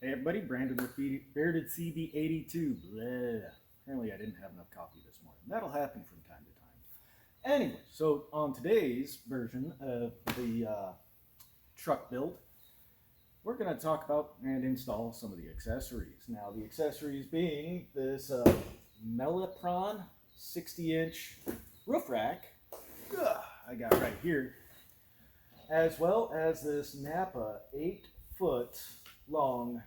Hey everybody, Brandon with Bearded CB82. Blah. Apparently I didn't have enough coffee this morning. That'll happen from time to time. Anyway, so on today's version of the truck build, we're going to talk about and install some of the accessories. Now the accessories being this Melipron 60-inch roof rack I got right here, as well as this Napa 8-foot long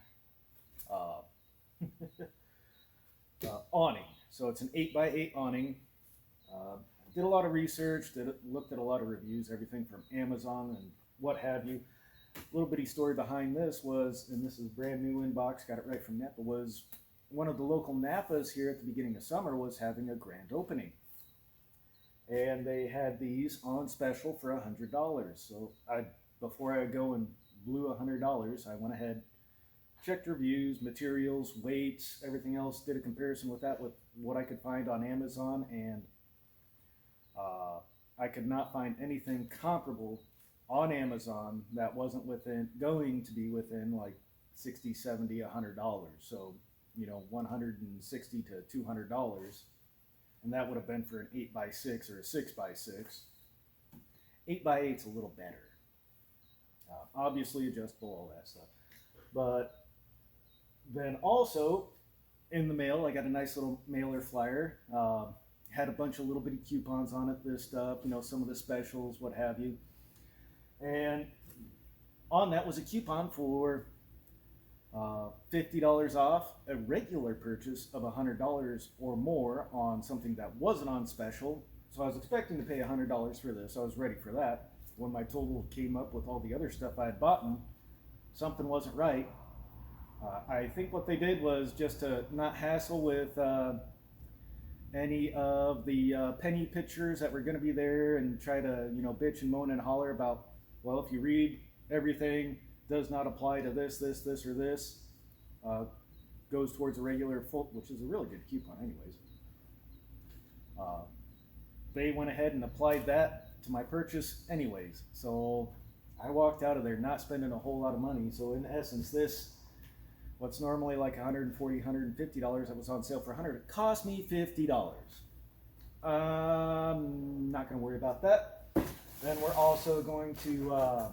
awning. So it's an 8x8 awning. Did a lot of research, looked at a lot of reviews, everything from Amazon and what have you. Little bitty story behind this was, and this is brand new inbox, got it right from Napa, was one of the local Napas here at the beginning of summer was having a grand opening. And they had these on special for $100. So before I go and blew $100, I went ahead, checked reviews, materials, weights, everything else, did a comparison with that with what I could find on Amazon, and I could not find anything comparable on Amazon that wasn't going to be within like $60, $70, $100. So, $160 to $200. And that would have been for an 8x6 or a 6x6. 8x8's a little better. Obviously adjustable, all that stuff. But then also in the mail, I got a nice little mailer flyer. Had a bunch of little bitty coupons on it, this stuff, some of the specials, what have you. And on that was a coupon for $50 off a regular purchase of $100 or more on something that wasn't on special. So I was expecting to pay $100 for this. I was ready for that. When my total came up with all the other stuff I had bought, something wasn't right. I think what they did was just to not hassle with any of the penny pictures that were going to be there and try to, bitch and moan and holler about, well, if you read everything, does not apply to this, or this, goes towards a regular full, which is a really good coupon anyways. They went ahead and applied that to my purchase anyways. So I walked out of there not spending a whole lot of money. So in essence, this, what's normally like $140, $150 that was on sale for $100, it cost me $50. I'm not going to worry about that. Then we're also going to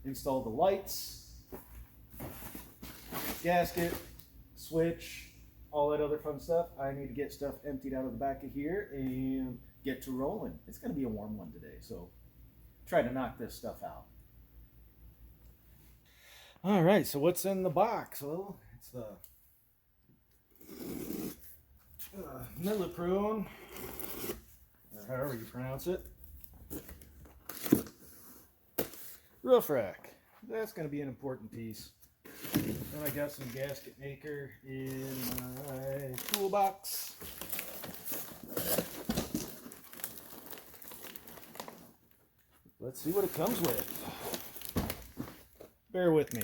install the lights, gasket, switch, all that other fun stuff. I need to get stuff emptied out of the back of here and get to rolling. It's going to be a warm one today, so try to knock this stuff out. All right, so what's in the box? Well, it's the Melipron, or however you pronounce it, roof rack. That's going to be an important piece. Then I got some gasket maker in my toolbox. Let's see what it comes with. Bear with me.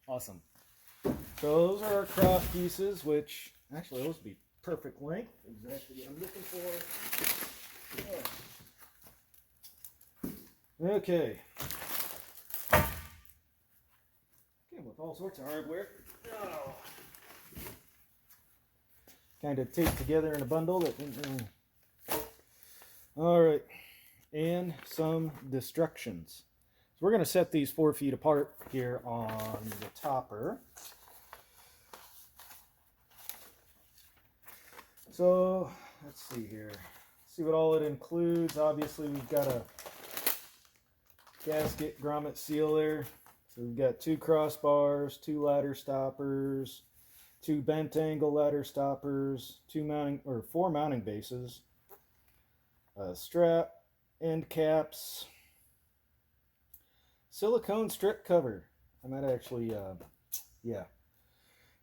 Awesome. So those are our cross pieces, which actually those would be perfect length. Exactly what I'm looking for. Okay. With all sorts of hardware. Oh. Kind of taped together in a bundle. All right. And some destructions. So we're going to set these 4 feet apart here on the topper. So let's see here. See what all it includes. Obviously we've got a gasket grommet sealer. So we've got 2 crossbars, 2 ladder stoppers, 2 bent angle ladder stoppers, 4 mounting bases, a strap, end caps, silicone strip cover. I might actually,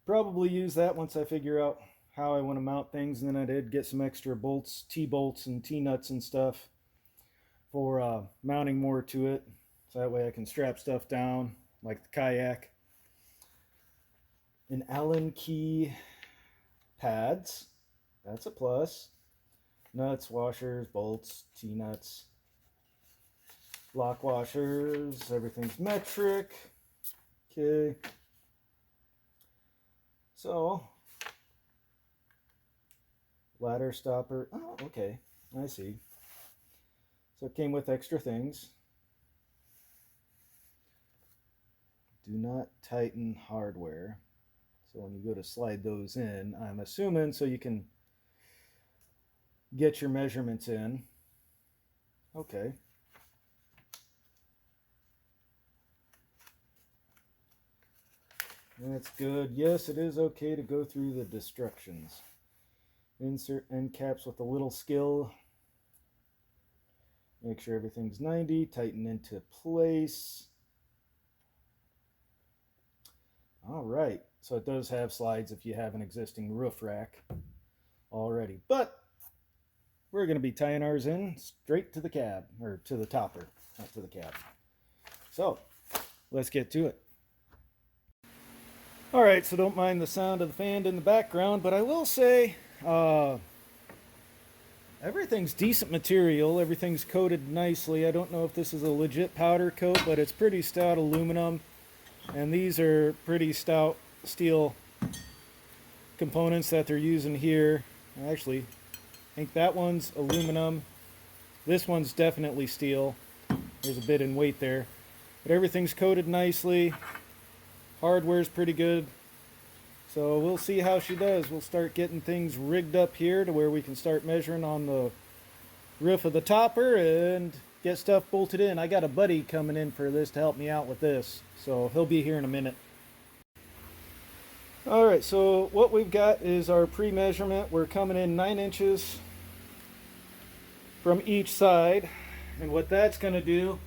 probably use that once I figure out how I want to mount things. And then I did get some extra bolts, T-bolts and T-nuts and stuff for mounting more to it. So that way I can strap stuff down like the kayak. An Allen key pads. That's a plus. nuts, washers, bolts, T-nuts, lock washers, everything's metric. Okay. So, ladder stopper. Oh, okay. I see. So it came with extra things. Do not tighten hardware. So when you go to slide those in, I'm assuming so you can get your measurements in. Okay. That's good. Yes, it is okay to go through the instructions. Insert end caps with a little skill. Make sure everything's 90. Tighten into place. All right. So it does have slides if you have an existing roof rack already. But we're going to be tying ours in straight to the cab, or to the topper, not to the cab. So let's get to it. All right, so don't mind the sound of the fan in the background, but I will say everything's decent material. Everything's coated nicely. I don't know if this is a legit powder coat, but it's pretty stout aluminum. And these are pretty stout steel components that they're using here. Actually, I think that one's aluminum. This one's definitely steel. There's a bit in weight there. But everything's coated nicely. Hardware's pretty good. So we'll see how she does. We'll start getting things rigged up here to where we can start measuring on the roof of the topper and get stuff bolted in. I got a buddy coming in for this to help me out with this. So he'll be here in a minute. Alright, so what we've got is our pre-measurement. We're coming in 9 inches from each side. And what that's going to do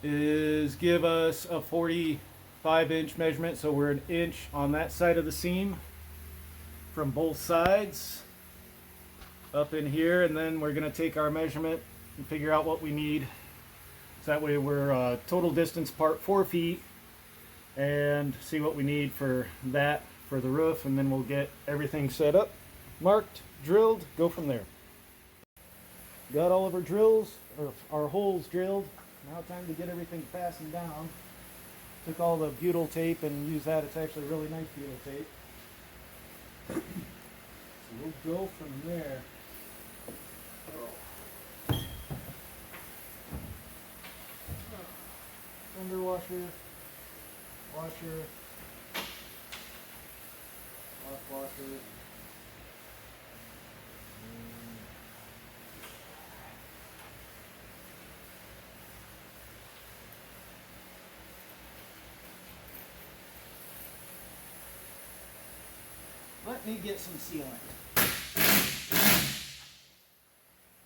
is give us a 45-inch measurement. So we're an inch on that side of the seam from both sides up in here. And then we're going to take our measurement and figure out what we need. So that way we're total distance apart 4 feet. And see what we need for that for the roof, and then we'll get everything set up, marked, drilled, go from there. Got all of our drills, or our holes drilled. Now time to get everything fastened down. Took all the butyl tape and used that. It's actually really nice butyl tape. So we'll go from there. Under washer. Washer, lock washer, let me get some sealant.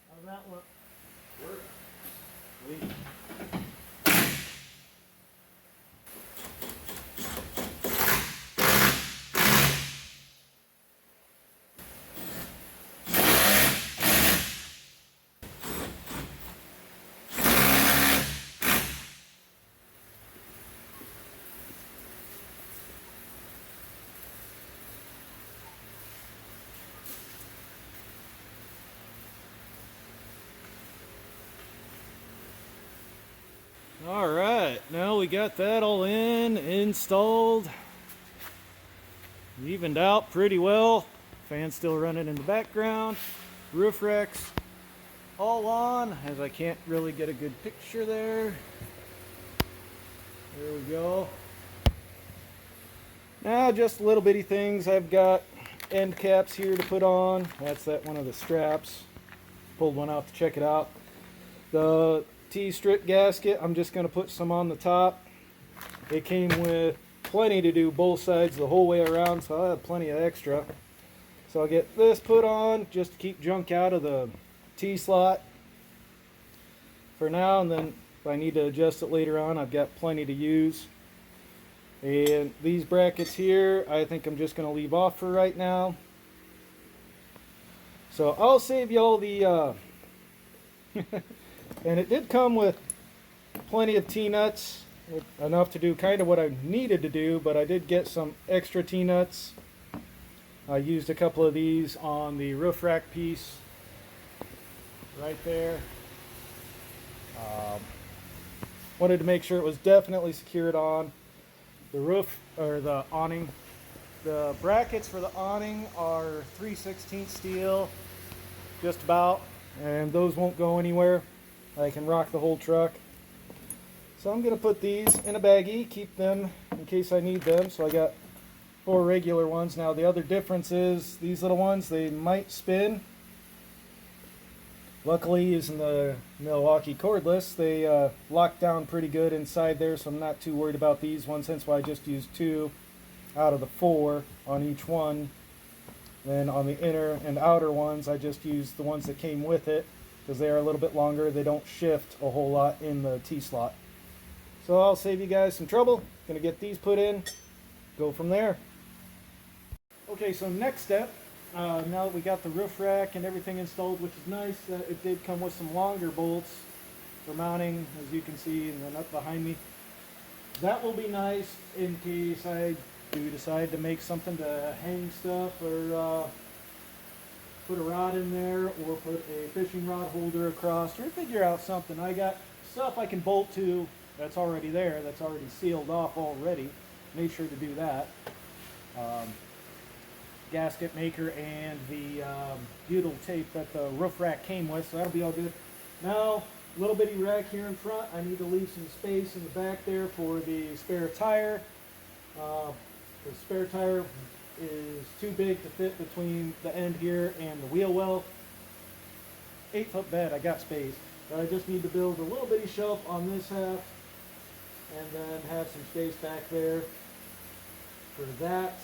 How's that look? Work. Sweet. All right, now we got that all installed, evened out pretty well. Fan's still running in the background. Roof racks all on, as I can't really get a good picture there. There we go. Now just little bitty things. I've got end caps here to put on. That's that one of the straps. Pulled one out to check it out. The T-strip gasket, I'm just going to put some on the top. It came with plenty to do both sides the whole way around, so I have plenty of extra. So I'll get this put on just to keep junk out of the T-slot for now, and then if I need to adjust it later on, I've got plenty to use. And these brackets here, I think I'm just going to leave off for right now. So I'll save you all the and it did come with plenty of T-nuts, enough to do kind of what I needed to do, but I did get some extra T-nuts. I used a couple of these on the roof rack piece right there. Um, Wanted to make sure it was definitely secured on the roof or the awning. The brackets for the awning are 3/16 steel, just about, and those won't go anywhere. I can rock the whole truck. So I'm gonna put these in a baggie, keep them in case I need them. So I got 4 regular ones. Now the other difference is these little ones, they might spin. Luckily, using the Milwaukee cordless, they lock down pretty good inside there, so I'm not too worried about these ones. Hence why I just used 2 out of the 4 on each one. Then on the inner and outer ones, I just used the ones that came with it because they are a little bit longer. They don't shift a whole lot in the T-slot. So I'll save you guys some trouble. Gonna get these put in, go from there. Okay, so next step, now that we got the roof rack and everything installed, which is nice, it did come with some longer bolts for mounting, as you can see, and then up behind me. That will be nice in case I do decide to make something to hang stuff, or put a rod in there, or put a fishing rod holder across, or figure out something. I got stuff I can bolt to that's already there, that's already sealed off already. Made sure to do that. Gasket maker and the butyl tape that the roof rack came with, so that'll be all good. Now, little bitty rack here in front. I need to leave some space in the back there for the spare tire. The spare tire is too big to fit between the end here and the wheel well. 8-foot bed, I got space, but I just need to build a little bitty shelf on this half and then have some space back there for that.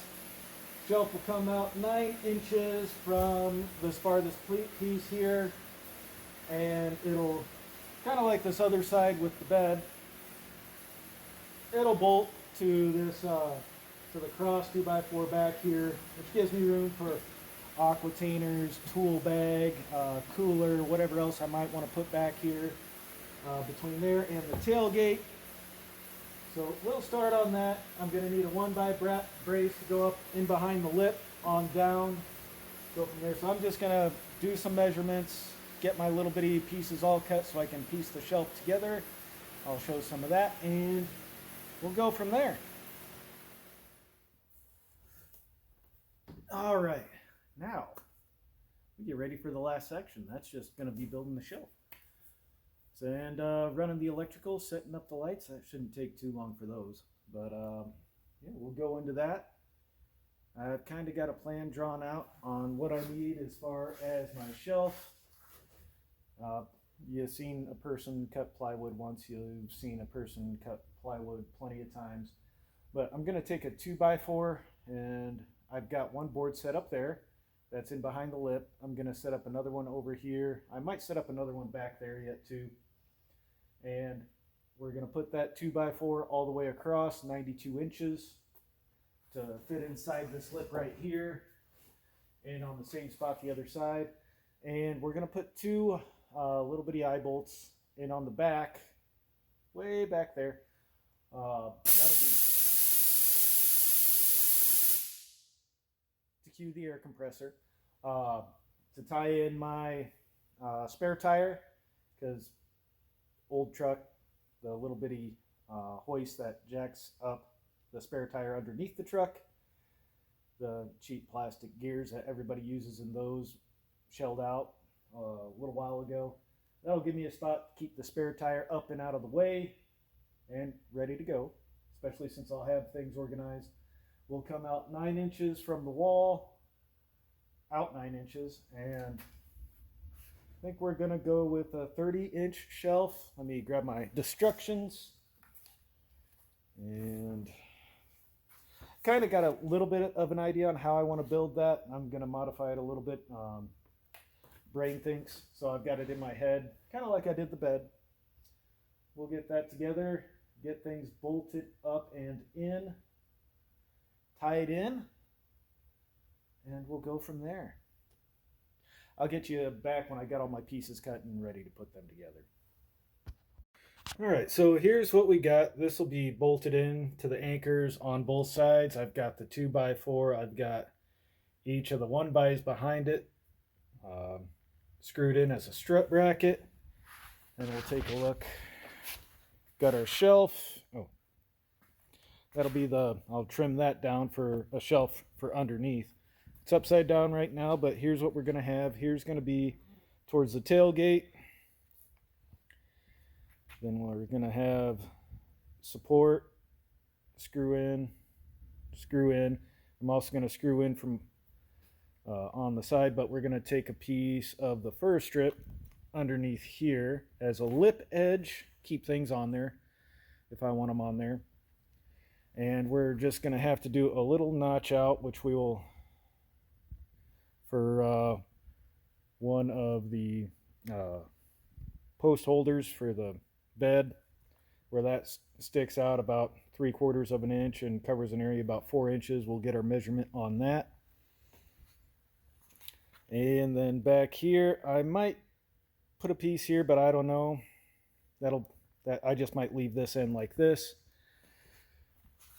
Shelf will come out 9 inches from this farthest piece here, and it'll, kind of like this other side with the bed, it'll bolt to this, to the cross 2x4 back here, which gives me room for aquatainers, tool bag, cooler, whatever else I might want to put back here, between there and the tailgate. So we'll start on that. I'm going to need a 1x brace to go up in behind the lip on down. Go from there. So I'm just going to do some measurements, get my little bitty pieces all cut so I can piece the shelf together. I'll show some of that and we'll go from there. All right, now we get ready for the last section. That's just going to be building the shelf. And running the electrical, setting up the lights. That shouldn't take too long for those. But yeah, we'll go into that. I've kind of got a plan drawn out on what I need as far as my shelf. You've seen a person cut plywood once. You've seen a person cut plywood plenty of times. But I'm going to take a 2x4, and I've got one board set up there that's in behind the lip. I'm going to set up another one over here. I might set up another one back there yet too. And we're going to put that 2x4 all the way across, 92 inches, to fit inside this lip right here, and on the same spot the other side. And we're going to put 2 little bitty eye bolts in on the back, way back there. That'll be to cue the air compressor, to tie in my spare tire, because old truck, the little bitty hoist that jacks up the spare tire underneath the truck, the cheap plastic gears that everybody uses in those shelled out a little while ago. That'll give me a spot to keep the spare tire up and out of the way and ready to go, especially since I'll have things organized. We'll come out 9 inches from the wall, out 9 inches, and I think we're gonna go with a 30-inch shelf. Let me grab my destructions, and kind of got a little bit of an idea on how I want to build that. I'm gonna modify it a little bit. Brain thinks, so I've got it in my head, kind of like I did the bed. We'll get that together, get things bolted up and in, tied in, and we'll go from there. I'll get you back when I got all my pieces cut and ready to put them together. All right, so here's what we got. This will be bolted in to the anchors on both sides. I've got the 2x4. I've got each of the 1x's behind it. screwed in as a strut bracket. And we'll take a look. Got our shelf. Oh, that'll be I'll trim that down for a shelf for underneath. It's upside down right now, but here's what we're going to have. Here's going to be towards the tailgate. Then we're going to have support, screw in. I'm also going to screw in from on the side, but we're going to take a piece of the fur strip underneath here as a lip edge, keep things on there if I want them on there. And we're just going to have to do a little notch out, which we will for one of the post holders for the bed, where that sticks out about 3/4 of an inch and covers an area about 4 inches. We'll get our measurement on that. And then back here, I might put a piece here, but I don't know. I just might leave this in like this.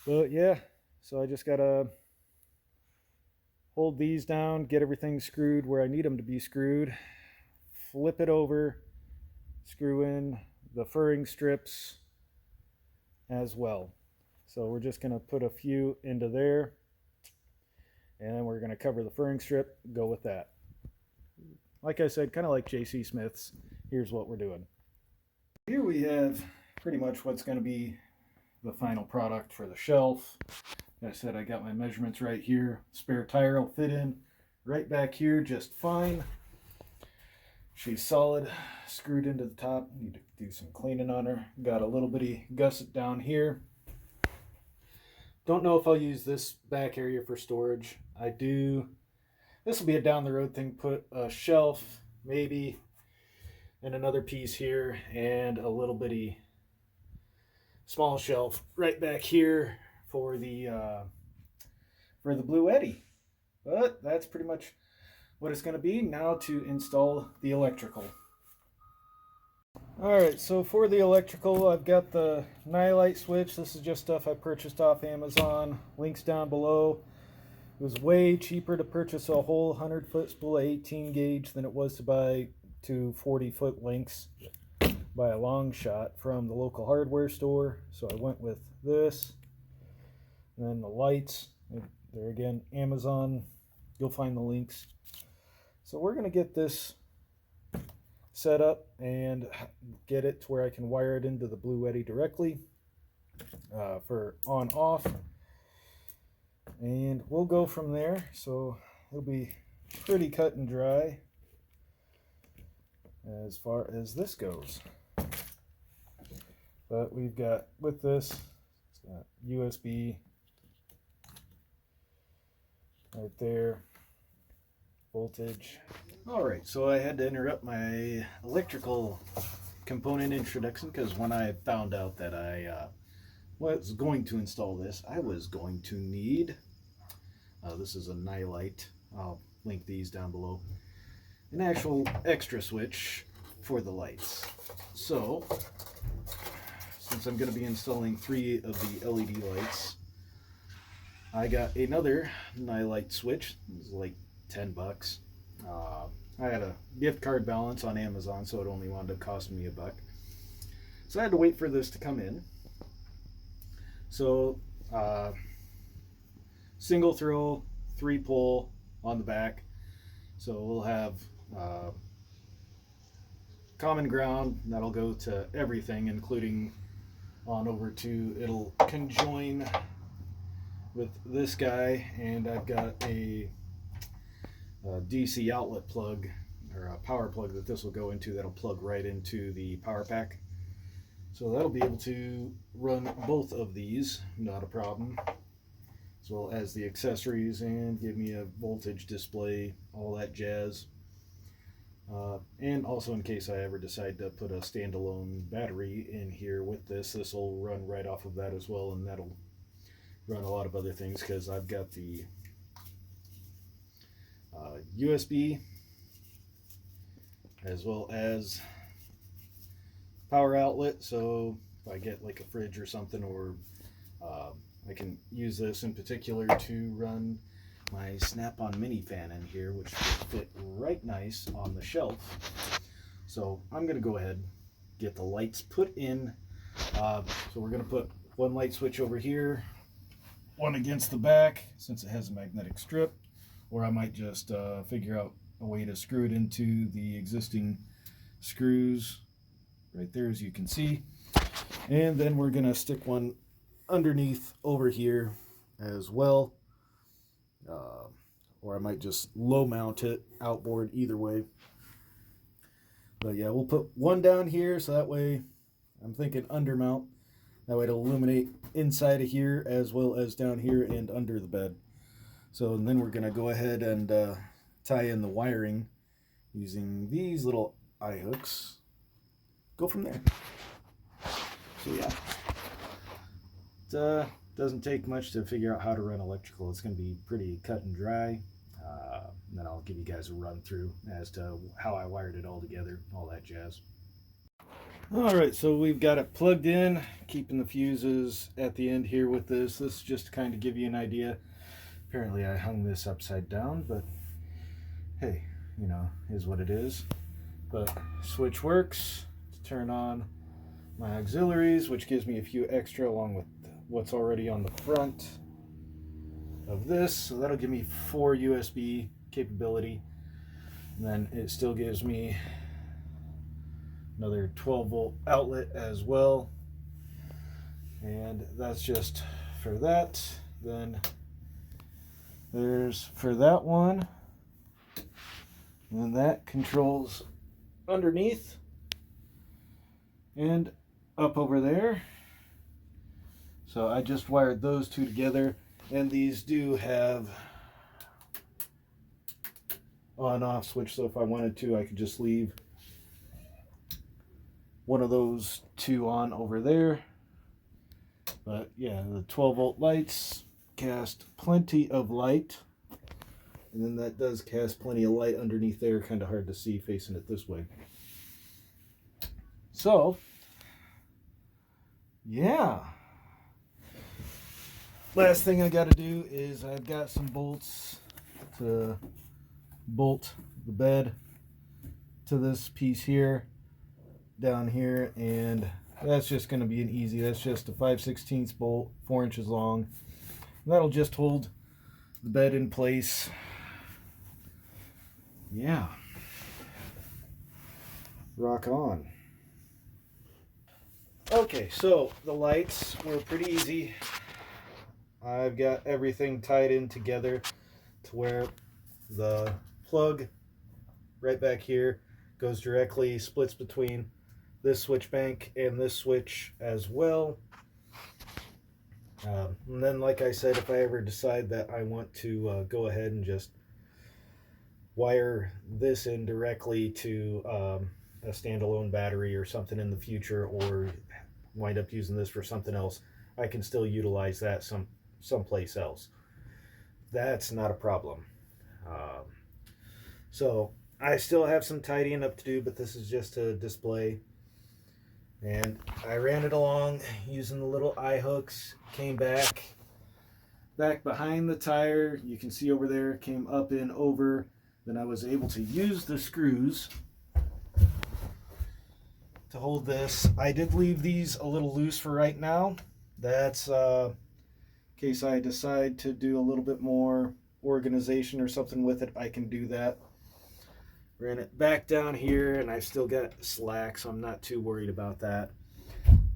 But yeah, so I just gotta hold these down, get everything screwed where I need them to be screwed, flip it over, screw in the furring strips as well. So we're just gonna put a few into there, and then we're gonna cover the furring strip, go with that. Like I said, kind of like J.C. Smith's. Here's what we're doing. Here we have pretty much what's going to be the final product for the shelf. Like I said, I got my measurements right here. Spare tire will fit in right back here just fine. She's solid, screwed into the top. Need to do some cleaning on her. Got a little bitty gusset down here. Don't know if I'll use this back area for storage. I do. This will be a down the road thing. Put a shelf, maybe, and another piece here, and a little bitty small shelf right back here for the Blue Eddy. But that's pretty much what it's going to be. Now to install the electrical. Alright, so for the electrical, I've got the nightlight switch. This is just stuff I purchased off Amazon. Links down below. It was way cheaper to purchase a whole 100-foot spool of 18 gauge than it was to buy 2 40-foot links by a long shot from the local hardware store. So I went with this. And then the lights, there again, Amazon. You'll find the links. So we're going to get this set up and get it to where I can wire it into the Blue Eddy directly for on off. And we'll go from there. So it'll be pretty cut and dry as far as this goes. But we've got, with this, it's got USB right there, voltage. Alright, so I had to interrupt my electrical component introduction because when I found out that I was going to install this, I was going to need, this is a nightlight, I'll link these down below, an actual extra switch for the lights. So, since I'm going to be installing 3 of the LED lights, I got another nightlight switch. It was like 10 bucks. I had a gift card balance on Amazon, so it only wound up costing me $1. So I had to wait for this to come in. So, single throw, 3-pole on the back. So we'll have common ground. That'll go to everything, including on over to, it'll conjoin with this guy, and I've got a DC outlet plug, or a power plug that this will go into, that'll plug right into the power pack. So that'll be able to run both of these, not a problem, as well as the accessories, and give me a voltage display, all that jazz. And also, in case I ever decide to put a standalone battery in here with this, this will run right off of that as well, and that'll run a lot of other things, because I've got the USB as well as power outlet. So if I get like a fridge or something, or I can use this in particular to run my snap-on mini fan in here, which will fit right nice on the shelf. So I'm going to go ahead, get the lights put in. So we're going to put one light switch over here, one against the back since it has a magnetic strip, or I might just figure out a way to screw it into the existing screws right there, as you can see. And then we're going to stick one underneath over here as well. Or I might just low mount it outboard, either way. But yeah, we'll put one down here so that way, I'm thinking undermount. That way it'll illuminate inside of here as well as down here and under the bed. So and then we're going to go ahead and tie in the wiring using these little eye hooks. Go from there. So yeah, it doesn't take much to figure out how to run electrical. It's going to be pretty cut and dry. And then I'll give you guys a run through as to how I wired it all together, all that jazz. Alright, so we've got it plugged in, keeping the fuses at the end here with this. This is just to kind of give you an idea. Apparently I hung this upside down, but hey, you know, is what it is. But switch works to turn on my auxiliaries, which gives me a few extra along with what's already on the front of this. So that'll give me 4 USB capability. And then it still gives me another 12 volt outlet as well. And that's just for that. Then there's for that one. And then that controls underneath and up over there. So I just wired those two together, and these do have on off switch, so if I wanted to I could just leave one of those two on over there. But yeah, the 12 volt lights cast plenty of light, and then that does cast plenty of light underneath there, kind of hard to see facing it this way. So yeah, last thing I got to do is I've got some bolts to bolt the bed to this piece here, down here, and that's just going to be an easy, that's just a 5/16 bolt, 4 inches long. That'll just hold the bed in place. Yeah, rock on. Okay, so the lights were pretty easy. I've got everything tied in together to where the plug right back here goes directly, splits between this switch bank and this switch as well. And then, like I said, if I ever decide that I want to go ahead and just wire this in directly to a standalone battery or something in the future, or wind up using this for something else, I can still utilize that someplace else. That's not a problem. So I still have some tidying up to do, but this is just a display. And I ran it along using the little eye hooks, came back behind the tire. You can see over there, came up and over. Then I was able to use the screws to hold this. I did leave these a little loose for right now. That's in case I decide to do a little bit more organization or something with it, I can do that. Ran it back down here, and I've still got slack, so I'm not too worried about that.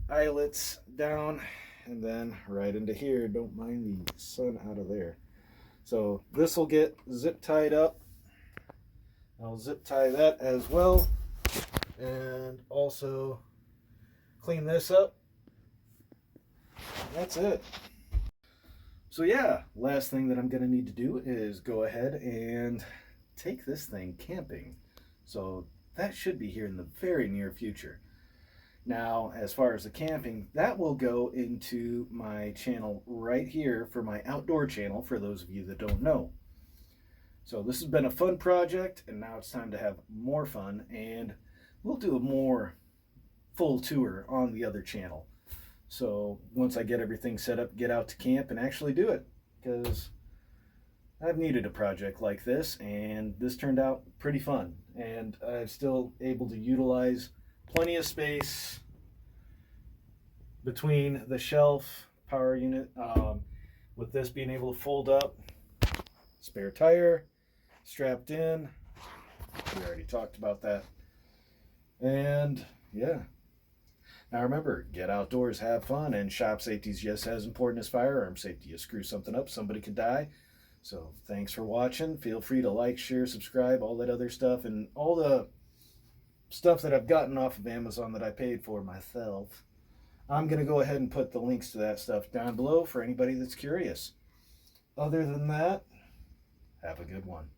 Eyelets down, and then right into here. Don't mind the sun out of there. So this will get zip tied up. I'll zip tie that as well, and also clean this up. That's it. So yeah, last thing that I'm going to need to do is go ahead and take this thing camping. So that should be here in the very near future. Now, as far as the camping, that will go into my channel right here for my outdoor channel, for those of you that don't know. So this has been a fun project, and now it's time to have more fun, and we'll do a more full tour on the other channel. So once I get everything set up, get out to camp and actually do it, because I've needed a project like this, and this turned out pretty fun. And I'm still able to utilize plenty of space between the shelf, power unit, with this being able to fold up, spare tire strapped in. We already talked about that. And yeah. Now remember, get outdoors, have fun, and shop safety is just as important as firearm safety. You screw something up, somebody could die. So thanks for watching. Feel free to like, share, subscribe, all that other stuff, and all the stuff that I've gotten off of Amazon that I paid for myself. I'm going to go ahead and put the links to that stuff down below for anybody that's curious. Other than that, have a good one.